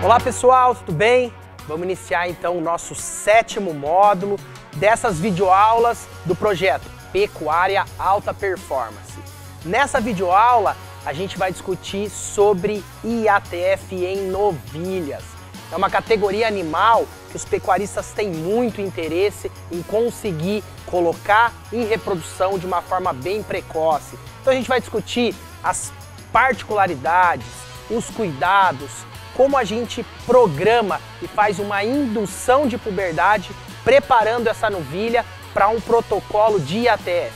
Olá pessoal, tudo bem? Vamos iniciar então o nosso 7º módulo dessas videoaulas do projeto Pecuária Alta Performance. Nessa videoaula a gente vai discutir sobre IATF em novilhas. É uma categoria animal que os pecuaristas têm muito interesse em conseguir colocar em reprodução de uma forma bem precoce. Então a gente vai discutir as particularidades, os cuidados, como a gente programa e faz uma indução de puberdade preparando essa novilha para um protocolo de IATF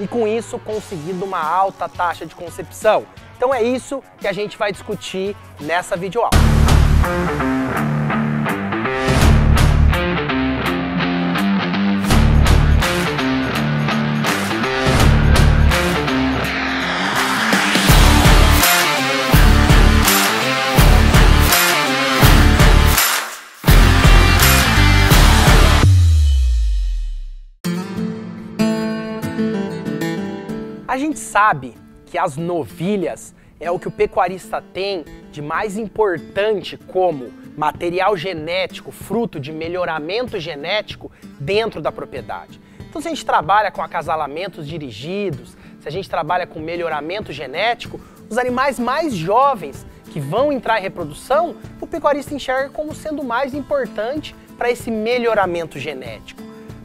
e com isso conseguindo uma alta taxa de concepção. Então é isso que a gente vai discutir nessa videoaula. A gente sabe que as novilhas é o que o pecuarista tem de mais importante como material genético, fruto de melhoramento genético dentro da propriedade. Então se a gente trabalha com acasalamentos dirigidos, se a gente trabalha com melhoramento genético, os animais mais jovens que vão entrar em reprodução, o pecuarista enxerga como sendo mais importante para esse melhoramento genético.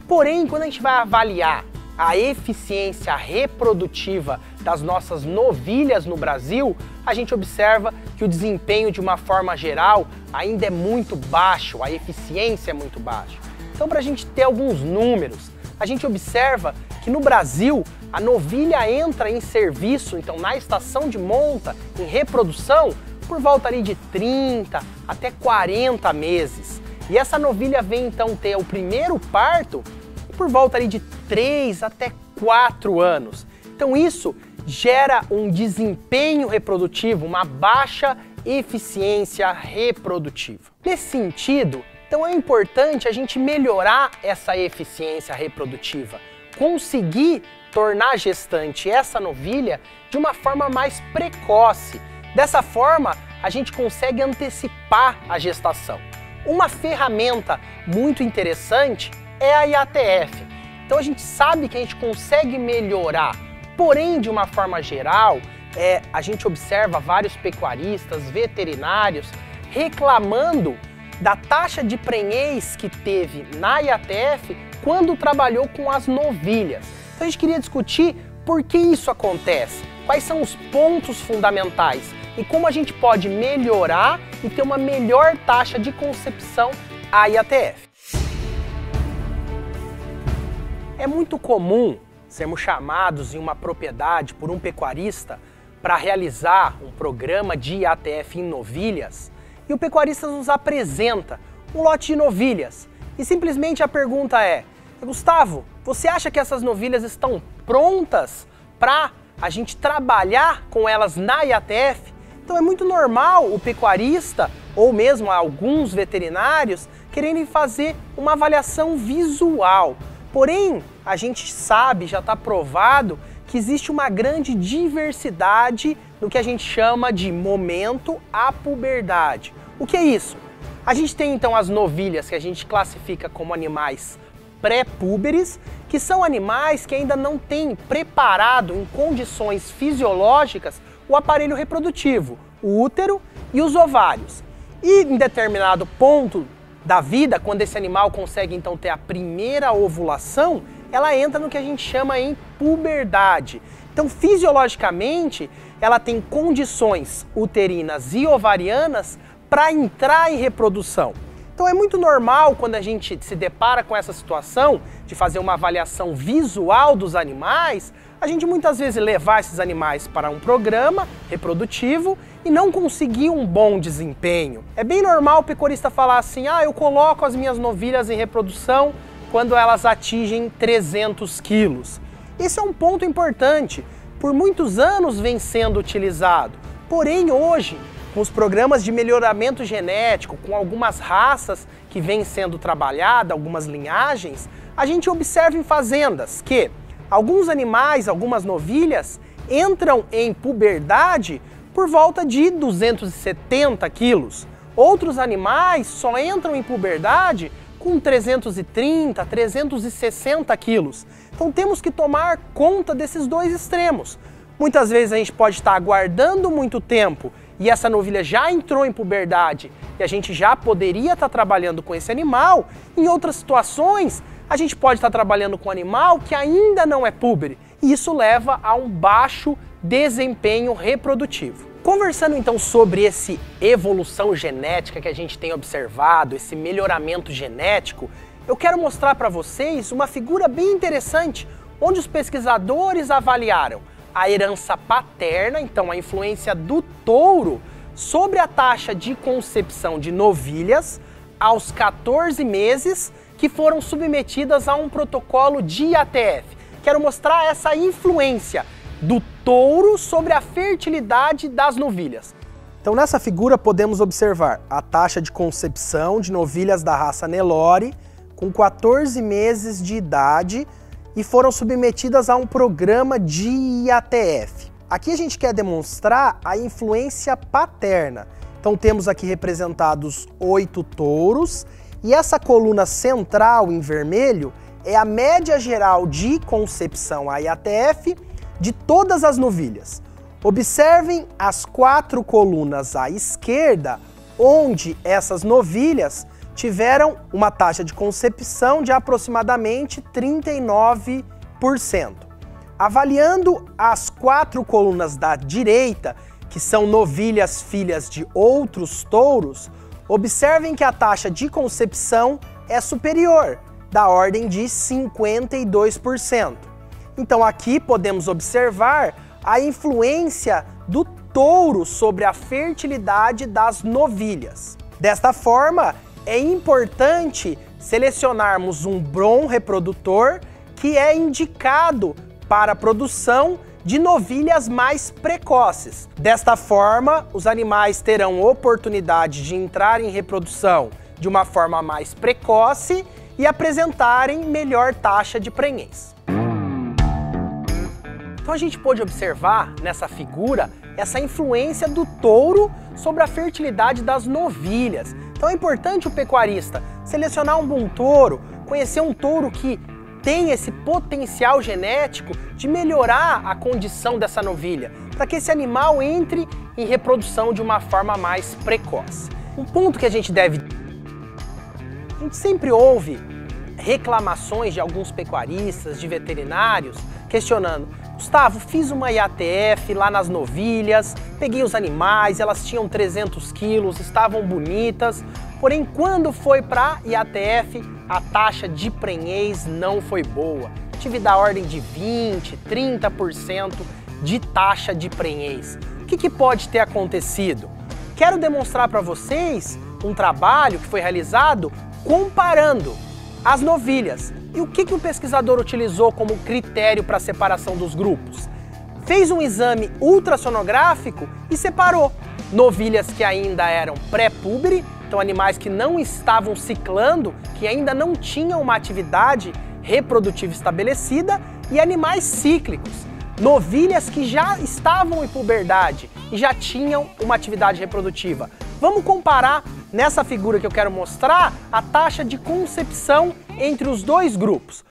Porém, quando a gente vai avaliar a eficiência reprodutiva das nossas novilhas no Brasil, a gente observa que o desempenho de uma forma geral ainda é muito baixo, a eficiência é muito baixa. Então, para a gente ter alguns números, a gente observa que no Brasil a novilha entra em serviço, então na estação de monta, em reprodução, por volta ali de 30 até 40 meses. E essa novilha vem então ter o primeiro parto por volta ali de 3 até 4 anos. Então isso gera um desempenho reprodutivo, uma baixa eficiência reprodutiva. Nesse sentido, então é importante a gente melhorar essa eficiência reprodutiva, conseguir tornar gestante essa novilha de uma forma mais precoce. Dessa forma, a gente consegue antecipar a gestação. Uma ferramenta muito interessante é a IATF. Então a gente sabe que a gente consegue melhorar, porém de uma forma geral, a gente observa vários pecuaristas, veterinários reclamando da taxa de prenhez que teve na IATF quando trabalhou com as novilhas. Então a gente queria discutir por que isso acontece, quais são os pontos fundamentais e como a gente pode melhorar e ter uma melhor taxa de concepção à IATF. É muito comum sermos chamados em uma propriedade por um pecuarista para realizar um programa de IATF em novilhas e o pecuarista nos apresenta um lote de novilhas e simplesmente a pergunta é: Gustavo, você acha que essas novilhas estão prontas para a gente trabalhar com elas na IATF? Então é muito normal o pecuarista ou mesmo alguns veterinários quererem fazer uma avaliação visual. Porém, a gente sabe, já está provado, que existe uma grande diversidade no que a gente chama de momento à puberdade. O que é isso? A gente tem então as novilhas que a gente classifica como animais pré-púberes, que são animais que ainda não têm preparado em condições fisiológicas o aparelho reprodutivo, o útero e os ovários. E em determinado ponto da vida, quando esse animal consegue então ter a primeira ovulação, ela entra no que a gente chama em puberdade. Então, fisiologicamente, ela tem condições uterinas e ovarianas para entrar em reprodução. Então é muito normal quando a gente se depara com essa situação de fazer uma avaliação visual dos animais, a gente muitas vezes levar esses animais para um programa reprodutivo e não conseguir um bom desempenho. É bem normal o pecuarista falar assim: eu coloco as minhas novilhas em reprodução quando elas atingem 300 quilos. Esse é um ponto importante, por muitos anos vem sendo utilizado. Porém hoje, com os programas de melhoramento genético, com algumas raças que vêm sendo trabalhadas, algumas linhagens, a gente observa em fazendas que alguns animais, algumas novilhas, entram em puberdade por volta de 270 quilos. Outros animais só entram em puberdade com 330, 360 quilos. Então temos que tomar conta desses dois extremos. Muitas vezes a gente pode estar aguardando muito tempo e essa novilha já entrou em puberdade e a gente já poderia estar trabalhando com esse animal. Em outras situações, a gente pode estar trabalhando com um animal que ainda não é púbere e isso leva a um baixo desempenho reprodutivo. Conversando então sobre essa evolução genética que a gente tem observado, esse melhoramento genético, eu quero mostrar para vocês uma figura bem interessante, onde os pesquisadores avaliaram a herança paterna, então a influência do touro, sobre a taxa de concepção de novilhas aos 14 meses que foram submetidas a um protocolo de IATF. Quero mostrar essa influência do touro sobre a fertilidade das novilhas. Então nessa figura podemos observar a taxa de concepção de novilhas da raça Nelore com 14 meses de idade e foram submetidas a um programa de IATF. Aqui a gente quer demonstrar a influência paterna. Então temos aqui representados 8 touros e essa coluna central em vermelho é a média geral de concepção a IATF de todas as novilhas. Observem as 4 colunas à esquerda, onde essas novilhas tiveram uma taxa de concepção de aproximadamente 39%. Avaliando as 4 colunas da direita, que são novilhas filhas de outros touros, observem que a taxa de concepção é superior, da ordem de 52%. Então aqui podemos observar a influência do touro sobre a fertilidade das novilhas. Desta forma, é importante selecionarmos um bom reprodutor que é indicado para a produção de novilhas mais precoces. Desta forma, os animais terão oportunidade de entrar em reprodução de uma forma mais precoce e apresentarem melhor taxa de prenhez. Então a gente pode observar nessa figura essa influência do touro sobre a fertilidade das novilhas. Então é importante o pecuarista selecionar um bom touro, conhecer um touro que tem esse potencial genético de melhorar a condição dessa novilha, para que esse animal entre em reprodução de uma forma mais precoce. Um ponto que a gente sempre ouve reclamações de alguns pecuaristas, de veterinários, questionando: Gustavo, fiz uma IATF lá nas novilhas, peguei os animais, elas tinham 300 quilos, estavam bonitas, porém quando foi para IATF, a taxa de prenhez não foi boa. Tive da ordem de 20%, 30% de taxa de prenhez. O que pode ter acontecido? Quero demonstrar para vocês um trabalho que foi realizado comparando as novilhas. E o que o pesquisador utilizou como critério para a separação dos grupos? Fez um exame ultrassonográfico e separou novilhas que ainda eram pré-púbere, então animais que não estavam ciclando, que ainda não tinham uma atividade reprodutiva estabelecida, e animais cíclicos, novilhas que já estavam em puberdade e já tinham uma atividade reprodutiva. Vamos comparar nessa figura que eu quero mostrar a taxa de concepção entre os dois grupos.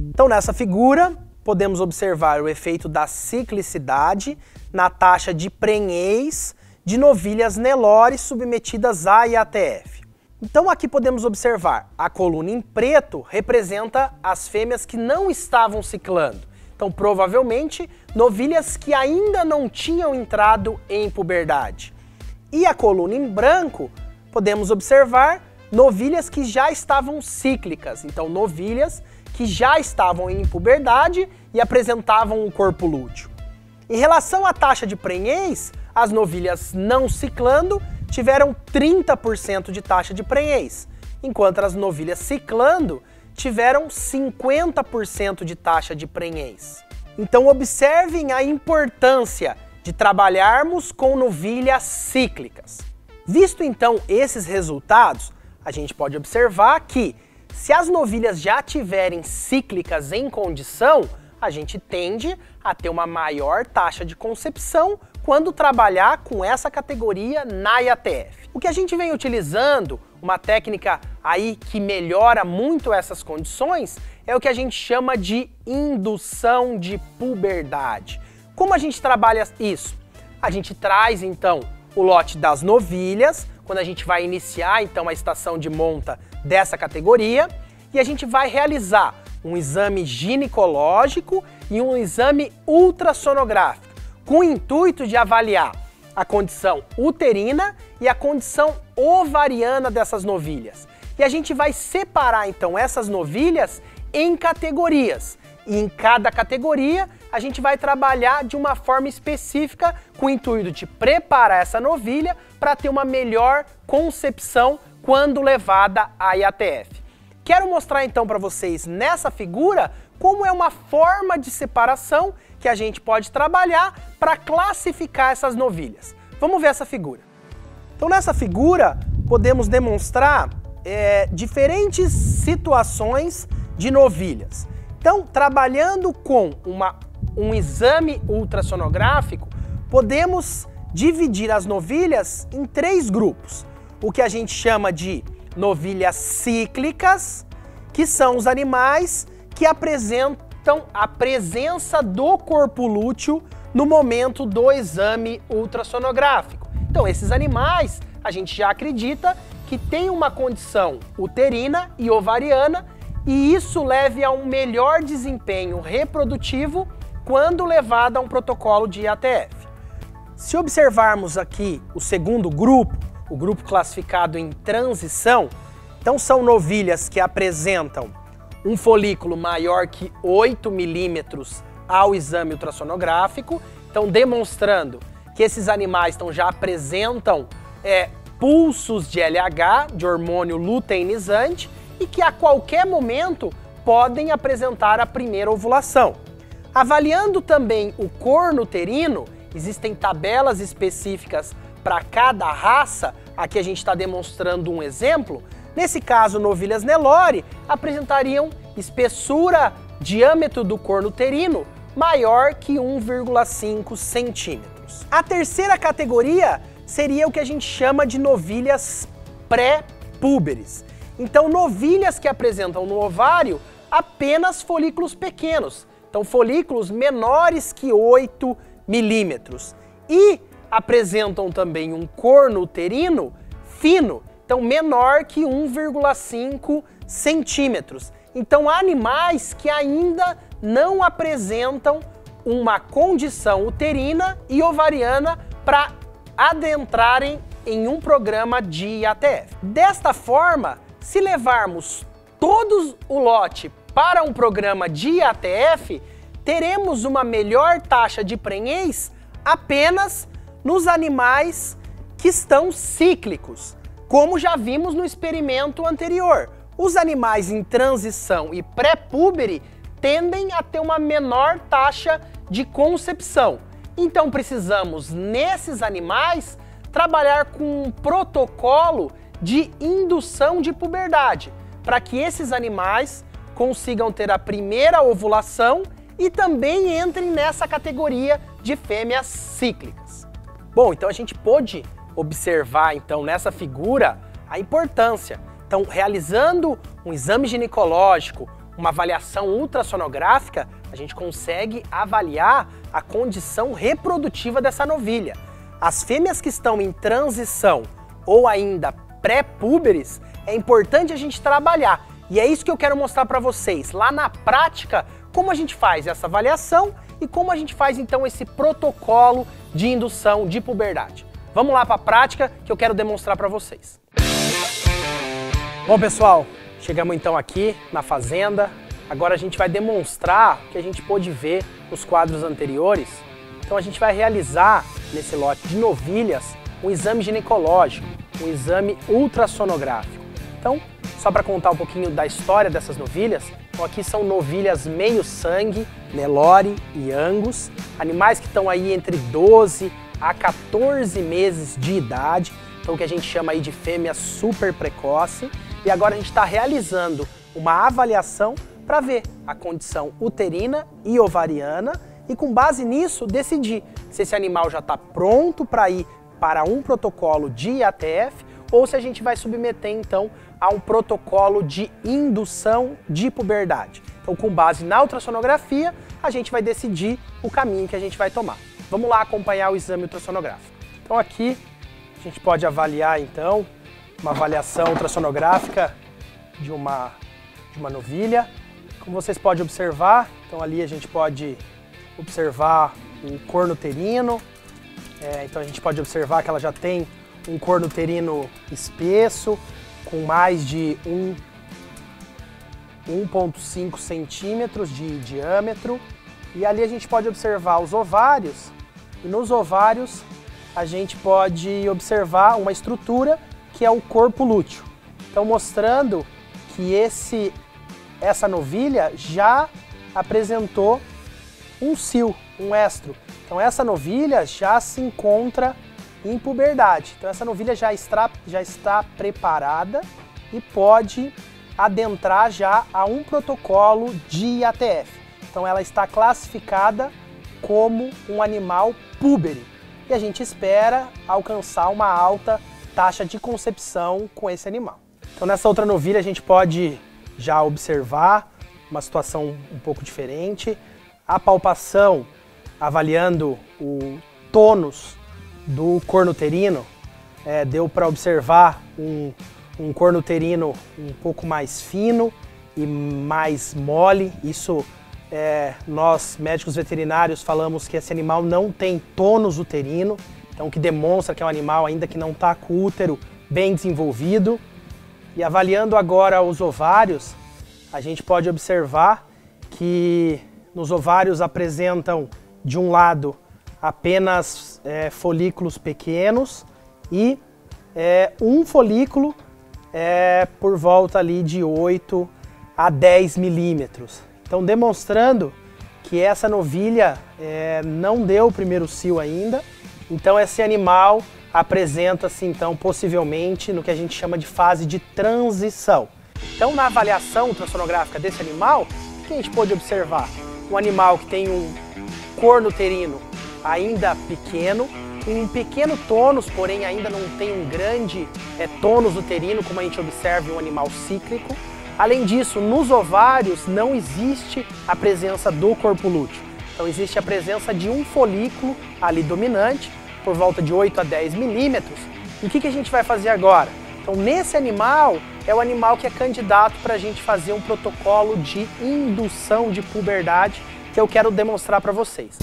Então nessa figura podemos observar o efeito da ciclicidade na taxa de prenhez de novilhas Nelore submetidas à IATF. Então aqui podemos observar a coluna em preto representa as fêmeas que não estavam ciclando. Então provavelmente novilhas que ainda não tinham entrado em puberdade. E a coluna em branco podemos observar novilhas que já estavam cíclicas, então novilhas que já estavam em puberdade e apresentavam um corpo lúteo. Em relação à taxa de prenhez, as novilhas não ciclando tiveram 30% de taxa de prenhez, enquanto as novilhas ciclando tiveram 50% de taxa de prenhez. Então observem a importância de trabalharmos com novilhas cíclicas. Visto então esses resultados, a gente pode observar que se as novilhas já tiverem cíclicas em condição, a gente tende a ter uma maior taxa de concepção quando trabalhar com essa categoria na IATF. O que a gente vem utilizando, uma técnica aí que melhora muito essas condições, é o que a gente chama de indução de puberdade. Como a gente trabalha isso? A gente traz então o lote das novilhas, quando a gente vai iniciar então a estação de monta dessa categoria, e a gente vai realizar um exame ginecológico e um exame ultrassonográfico, com o intuito de avaliar a condição uterina e a condição ovariana dessas novilhas. E a gente vai separar então essas novilhas em categorias. E em cada categoria a gente vai trabalhar de uma forma específica com o intuito de preparar essa novilha para ter uma melhor concepção quando levada à IATF. Quero mostrar então para vocês nessa figura como é uma forma de separação que a gente pode trabalhar para classificar essas novilhas. Vamos ver essa figura. Então nessa figura podemos demonstrar diferentes situações de novilhas. Então, trabalhando com um exame ultrassonográfico, podemos dividir as novilhas em 3 grupos. O que a gente chama de novilhas cíclicas, que são os animais que apresentam a presença do corpo lúteo no momento do exame ultrassonográfico. Então, esses animais, a gente já acredita que tem uma condição uterina e ovariana, e isso leve a um melhor desempenho reprodutivo quando levado a um protocolo de IATF. Se observarmos aqui o segundo grupo, o grupo classificado em transição, então são novilhas que apresentam um folículo maior que 8 milímetros ao exame ultrassonográfico, então demonstrando que esses animais já apresentam pulsos de LH, de hormônio luteinizante, e que a qualquer momento podem apresentar a primeira ovulação. Avaliando também o corno uterino, existem tabelas específicas para cada raça, aqui a gente está demonstrando um exemplo. Nesse caso, novilhas Nelore apresentariam espessura, diâmetro do corno uterino maior que 1,5 centímetros. A terceira categoria seria o que a gente chama de novilhas pré-púberes. Então, novilhas que apresentam no ovário apenas folículos pequenos, então folículos menores que 8 milímetros, e apresentam também um corno uterino fino, então menor que 1,5 centímetros. Então, há animais que ainda não apresentam uma condição uterina e ovariana para adentrarem em um programa de IATF. Desta forma, se levarmos todos o lote para um programa de IATF, teremos uma melhor taxa de prenhez apenas nos animais que estão cíclicos, como já vimos no experimento anterior. Os animais em transição e pré-púbere tendem a ter uma menor taxa de concepção. Então precisamos, nesses animais, trabalhar com um protocolo de indução de puberdade, para que esses animais consigam ter a primeira ovulação e também entrem nessa categoria de fêmeas cíclicas. Bom, então a gente pôde observar então nessa figura a importância. Então, realizando um exame ginecológico, uma avaliação ultrassonográfica, a gente consegue avaliar a condição reprodutiva dessa novilha. As fêmeas que estão em transição ou ainda pré-púberes, é importante a gente trabalhar. E é isso que eu quero mostrar para vocês, lá na prática, como a gente faz essa avaliação e como a gente faz então esse protocolo de indução de puberdade. Vamos lá para a prática que eu quero demonstrar para vocês. Bom, pessoal, chegamos então aqui na fazenda. Agora a gente vai demonstrar o que a gente pôde ver nos quadros anteriores. Então a gente vai realizar nesse lote de novilhas um exame ginecológico, um exame ultrassonográfico. Então, só para contar um pouquinho da história dessas novilhas, então aqui são novilhas meio sangue, Nelore e Angus, animais que estão aí entre 12 a 14 meses de idade, então o que a gente chama aí de fêmea super precoce. E agora a gente está realizando uma avaliação para ver a condição uterina e ovariana e com base nisso decidir se esse animal já está pronto para ir para um protocolo de IATF ou se a gente vai submeter então a um protocolo de indução de puberdade. Então, com base na ultrassonografia, a gente vai decidir o caminho que a gente vai tomar. Vamos lá acompanhar o exame ultrassonográfico. Então aqui a gente pode avaliar então uma avaliação ultrassonográfica de uma novilha. Como vocês podem observar, então ali a gente pode observar o corno uterino. Então a gente pode observar que ela já tem um corno uterino espesso, com mais de 1,5 centímetros de diâmetro. E ali a gente pode observar os ovários, e nos ovários a gente pode observar uma estrutura que é o corpo lúteo. Então mostrando que essa novilha já apresentou um cio, um estro. Então essa novilha já se encontra em puberdade. Então essa novilha já está preparada e pode adentrar já a um protocolo de IATF. Então ela está classificada como um animal púbere. E a gente espera alcançar uma alta taxa de concepção com esse animal. Então nessa outra novilha a gente pode já observar uma situação um pouco diferente. A palpação, avaliando o tônus do corno uterino, deu para observar um corno uterino um pouco mais fino e mais mole. Isso nós médicos veterinários falamos que esse animal não tem tônus uterino, então que demonstra que é um animal ainda que não está com o útero bem desenvolvido. E avaliando agora os ovários, a gente pode observar que nos ovários apresentam de um lado apenas folículos pequenos e um folículo por volta ali de 8 a 10 milímetros. Então demonstrando que essa novilha não deu o primeiro cio ainda, então esse animal apresenta-se então possivelmente no que a gente chama de fase de transição. Então na avaliação ultrassonográfica desse animal, o que a gente pode observar? Um animal que tem um corno uterino ainda pequeno, um pequeno tônus, porém ainda não tem um grande tônus uterino, como a gente observa em um animal cíclico. Além disso, nos ovários não existe a presença do corpo lúteo. Então existe a presença de um folículo ali dominante, por volta de 8 a 10 milímetros. E o que a gente vai fazer agora? Então nesse animal, é o animal que é candidato para a gente fazer um protocolo de indução de puberdade, que eu quero demonstrar para vocês.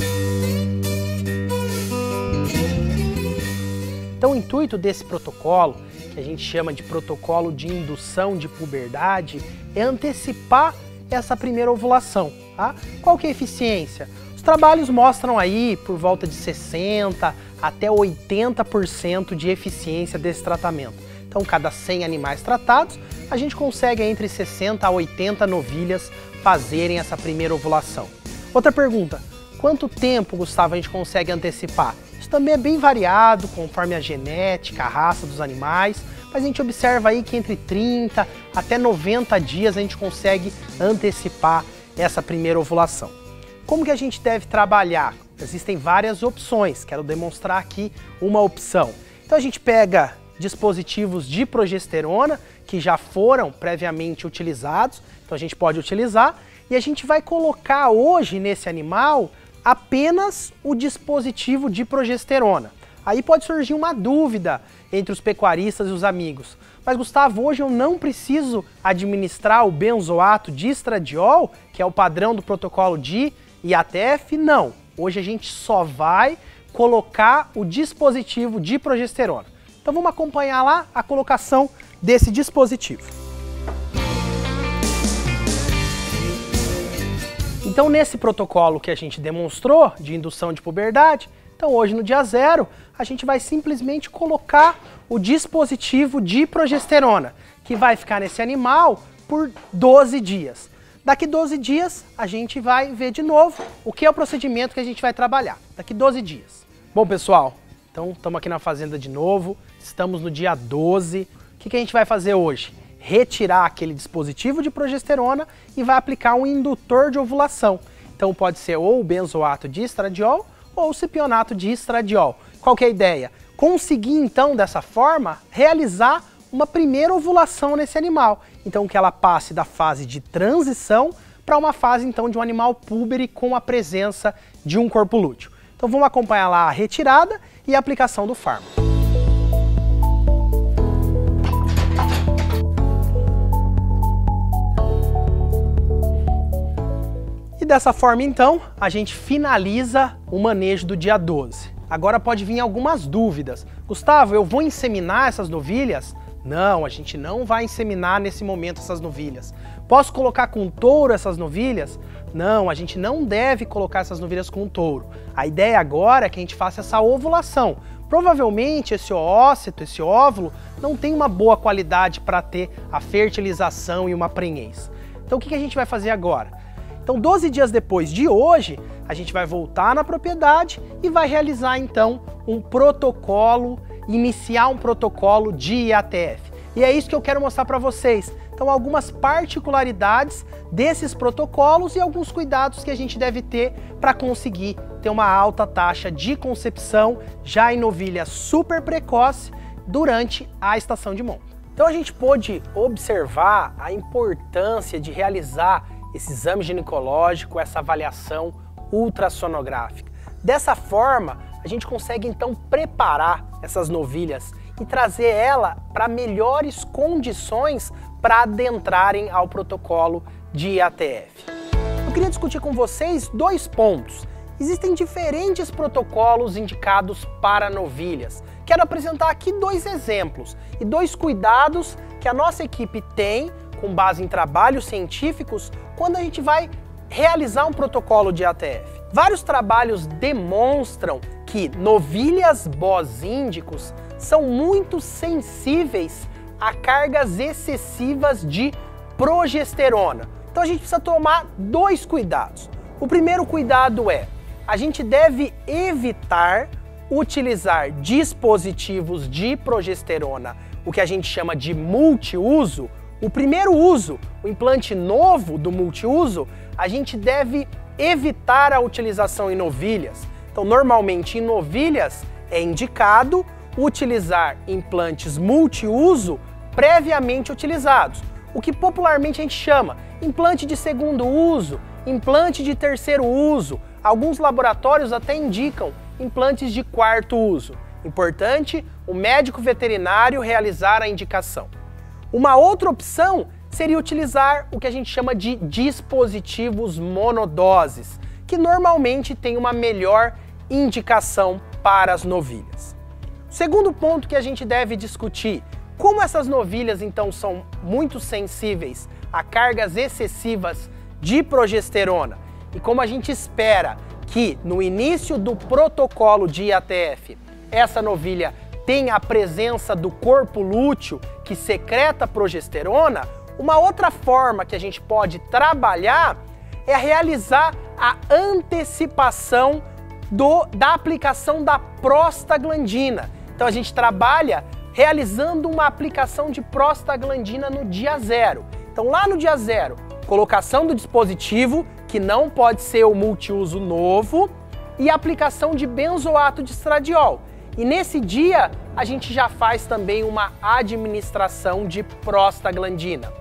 Então o intuito desse protocolo, que a gente chama de protocolo de indução de puberdade, é antecipar essa primeira ovulação. Tá? Qual que é a eficiência? Os trabalhos mostram aí por volta de 60% até 80% de eficiência desse tratamento. Então, cada 100 animais tratados, a gente consegue entre 60 a 80 novilhas fazerem essa primeira ovulação. Outra pergunta, quanto tempo, Gustavo, a gente consegue antecipar? Isso também é bem variado, conforme a genética, a raça dos animais, mas a gente observa aí que entre 30 até 90 dias a gente consegue antecipar essa primeira ovulação. Como que a gente deve trabalhar? Existem várias opções, quero demonstrar aqui uma opção. Então a gente pega dispositivos de progesterona que já foram previamente utilizados, então a gente pode utilizar, e a gente vai colocar hoje nesse animal apenas o dispositivo de progesterona. Aí pode surgir uma dúvida entre os pecuaristas e os amigos. Mas Gustavo, hoje eu não preciso administrar o benzoato de estradiol, que é o padrão do protocolo de IATF? Não. Hoje a gente só vai colocar o dispositivo de progesterona. Então vamos acompanhar lá a colocação desse dispositivo. Então nesse protocolo que a gente demonstrou de indução de puberdade, então hoje no dia 0, a gente vai simplesmente colocar o dispositivo de progesterona, que vai ficar nesse animal por 12 dias. Daqui 12 dias a gente vai ver de novo o que é o procedimento que a gente vai trabalhar. Daqui 12 dias. Bom pessoal, então estamos aqui na fazenda de novo, estamos no dia 12. O que a gente vai fazer hoje? Retirar aquele dispositivo de progesterona e vai aplicar um indutor de ovulação. Então Então pode ser ou o benzoato de estradiol ou o cipionato de estradiol. Qual que é a ideia? Conseguir então dessa forma realizar uma primeira ovulação nesse animal. Então que ela passe da fase de transição para uma fase então de um animal púbere com a presença de um corpo lúteo. Então vamos acompanhar lá a retirada e a aplicação do fármaco. E dessa forma, então, a gente finaliza o manejo do dia 12. Agora pode vir algumas dúvidas. Gustavo, eu vou inseminar essas novilhas? Não, a gente não vai inseminar nesse momento essas novilhas. Posso colocar com touro essas novilhas? Não, a gente não deve colocar essas novilhas com touro. A ideia agora é que a gente faça essa ovulação. Provavelmente esse oócito, esse óvulo, não tem uma boa qualidade para ter a fertilização e uma prenhez. Então o que a gente vai fazer agora? Então 12 dias depois de hoje, a gente vai voltar na propriedade e vai realizar então um protocolo, iniciar um protocolo de IATF. E é isso que eu quero mostrar para vocês. Então algumas particularidades desses protocolos e alguns cuidados que a gente deve ter para conseguir ter uma alta taxa de concepção já em novilha super precoce durante a estação de monta. Então a gente pôde observar a importância de realizar esse exame ginecológico, essa avaliação ultrassonográfica. Dessa forma, a gente consegue então preparar essas novilhas e trazer ela para melhores condições para adentrarem ao protocolo de IATF. Eu queria discutir com vocês dois pontos. Existem diferentes protocolos indicados para novilhas. Quero apresentar aqui dois exemplos e dois cuidados que a nossa equipe tem com base em trabalhos científicos quando a gente vai realizar um protocolo de IATF. Vários trabalhos demonstram que novilhas bosíndicos são muito sensíveis a cargas excessivas de progesterona. Então a gente precisa tomar dois cuidados. O primeiro cuidado é, a gente deve evitar utilizar dispositivos de progesterona, o que a gente chama de multiuso. O primeiro uso, o implante novo do multiuso, a gente deve evitar a utilização em novilhas. Então, normalmente em novilhas é indicado utilizar implantes multiuso previamente utilizados, o que popularmente a gente chama implante de segundo uso, implante de terceiro uso. Alguns laboratórios até indicam implantes de quarto uso. Importante, o médico veterinário realizar a indicação. Uma outra opção seria utilizar o que a gente chama de dispositivos monodoses, que normalmente tem uma melhor indicação para as novilhas. O segundo ponto que a gente deve discutir, como essas novilhas então são muito sensíveis a cargas excessivas de progesterona e como a gente espera que no início do protocolo de IATF essa novilha tenha a presença do corpo lúteo que secreta progesterona, uma outra forma que a gente pode trabalhar é realizar a antecipação da aplicação da prostaglandina. Então a gente trabalha realizando uma aplicação de prostaglandina no dia 0. Então lá no dia 0, colocação do dispositivo, que não pode ser o multiuso novo, e aplicação de benzoato de estradiol. E nesse dia, a gente já faz também uma administração de prostaglandina.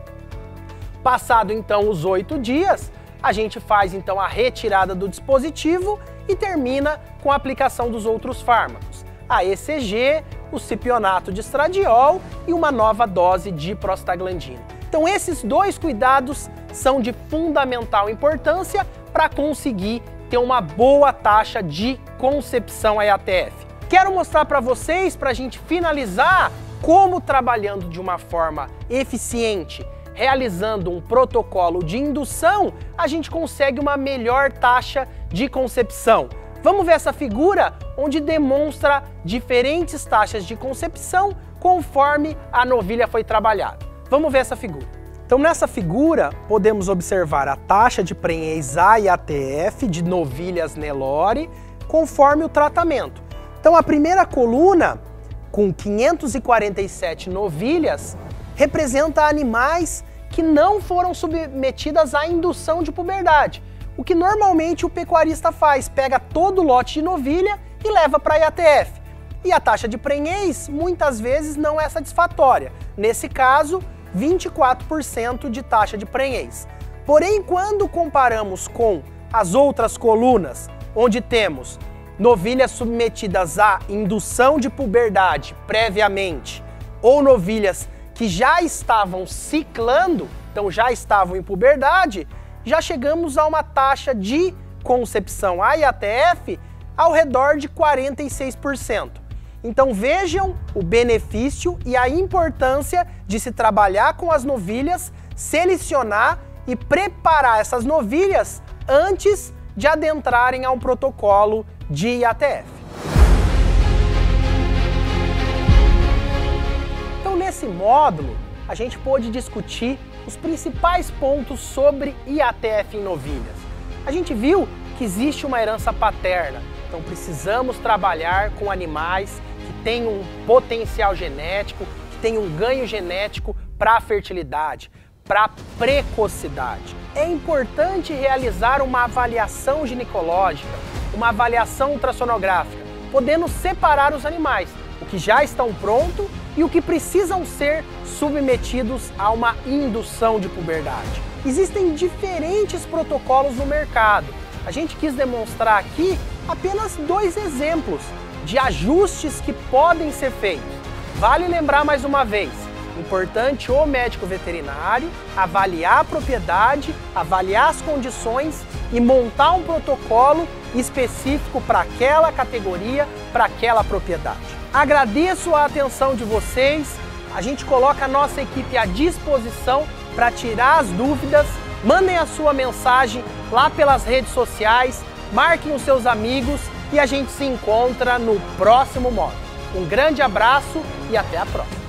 Passado então os 8 dias, a gente faz então a retirada do dispositivo e termina com a aplicação dos outros fármacos. A ECG, o cipionato de estradiol e uma nova dose de prostaglandina. Então esses dois cuidados são de fundamental importância para conseguir ter uma boa taxa de concepção IATF. Quero mostrar para vocês, para a gente finalizar, como trabalhando de uma forma eficiente, realizando um protocolo de indução, a gente consegue uma melhor taxa de concepção. Vamos ver essa figura onde demonstra diferentes taxas de concepção conforme a novilha foi trabalhada. Vamos ver essa figura. Então nessa figura podemos observar a taxa de prenhez IATF de novilhas Nelore conforme o tratamento. Então a primeira coluna, com 547 novilhas, representa animais que não foram submetidas à indução de puberdade. O que normalmente o pecuarista faz, pega todo o lote de novilha e leva para a IATF. E a taxa de prenhez muitas vezes não é satisfatória. Nesse caso, 24% de taxa de prenhez. Porém, quando comparamos com as outras colunas, onde temos novilhas submetidas à indução de puberdade previamente, ou novilhas que já estavam ciclando, então já estavam em puberdade, já chegamos a uma taxa de concepção a IATF ao redor de 46%. Então vejam o benefício e a importância de se trabalhar com as novilhas, selecionar e preparar essas novilhas antes de adentrarem a um protocolo de IATF. Então nesse módulo a gente pôde discutir os principais pontos sobre IATF em novilhas. A gente viu que existe uma herança paterna, então precisamos trabalhar com animais que têm um potencial genético, que têm um ganho genético para a fertilidade, para a precocidade. É importante realizar uma avaliação ginecológica, uma avaliação ultrassonográfica, podendo separar os animais, o que já estão prontos e o que precisam ser submetidos a uma indução de puberdade. Existem diferentes protocolos no mercado. A gente quis demonstrar aqui apenas 2 exemplos de ajustes que podem ser feitos. Vale lembrar mais uma vez, importante o médico veterinário avaliar a propriedade, avaliar as condições e montar um protocolo específico para aquela categoria, para aquela propriedade. Agradeço a atenção de vocês, a gente coloca a nossa equipe à disposição para tirar as dúvidas, mandem a sua mensagem lá pelas redes sociais, marquem os seus amigos e a gente se encontra no próximo módulo. Um grande abraço e até a próxima!